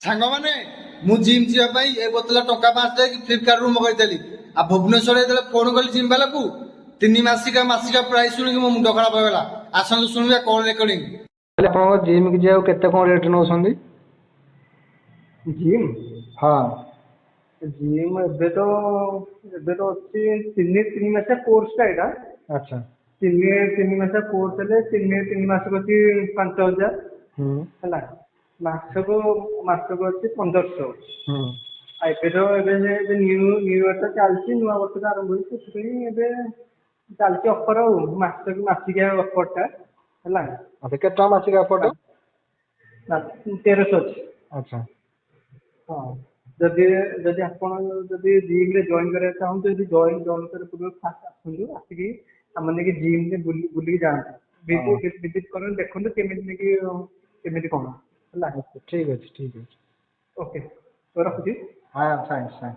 ସାଙ୍ଗମାନେ ମୁଁ ଜିମ୍ ଯିବା ପାଇଁ ଏ ବୋତଲ ଟଙ୍କା 5 ଦେଇକି ଫ୍ଲିପକାର୍ଟରୁ ମଗାଇଥିଲି। ଆଉ ଭୁବନେଶ୍ୱରରେ ଯେତେବେଳେ ଫୋନ କଲି ଜିମ୍ ବାଲାକୁ 3 ମାସିକା ପ୍ରାଇସ୍ ଶୁଣିକି ମୋ ମୁଣ୍ଡ ଖରାପ ହେଇଗଲା। ଆସନ୍ତୁ ଶୁଣିବା କଲ୍ ରେକର୍ଡିଂ। ଆପଣଙ୍କ ଜିମ୍ କି ଯିବାକୁ କେତେ କ'ଣ ରେଟ୍ ନେଉଛନ୍ତି? ଜିମ୍ ହଁ ଜିମ୍ ଏବେ ତ ଅଛି ତିନି ମାସିଆ କୋର୍ସଟା ଏଇଟା। ଆଚ୍ଛା। ତିନି ମାସିଆ କୋର୍ସ ହେଲେ ତିନି ମାସକୁ ଅଛି 5,000 ହୁଁ ହେଲା। ମାସକୁ ଅଛି 1,500। ହୁଁ ଆଉ ଏବେ ନ୍ୟୁ ଇୟର ଚାଲିଛି, ନୂଆ ବର୍ଷଟା ଆରମ୍ଭ ହେଇଛି, ସେଥିପାଇଁ ଏବେ ଚାଲିଛି ଅଫର ଆଉ ମାସିକିଆ ଅଫରଟା ହେଲା। ଆଚ୍ଛା କେତେ ଟଙ୍କା ମାସିକା ଆପଟ? 1,300 ଅଛି। ଆଚ୍ଛା ହଁ, ଯଦି ଆପଣ ଯଦି ଜିମ୍ରେ ଜଏନ୍ କରିବାକୁ ଚାହୁଁଛନ୍ତି, ଯଦି ଜଏନ୍ କରିବା ପୂର୍ବରୁ ଫାଷ୍ଟ ଆସିକି ଆମ ନେଇକି ଜିମ୍ରେ ବୁଲିକି ଯାଆନ୍ତୁ। ଭିଜିଟ୍ କରନ୍ତୁ, ଦେଖନ୍ତୁ କେମିତି କ'ଣ ହେଲା। ଠିକ୍ ଅଛି ଠିକ୍ ଅଛି। ଓକେ, ତ ରଖୁଛି। ହଁ ଥ୍ୟାଙ୍କ୍ସ ଥ୍ୟାଙ୍କ୍ସ।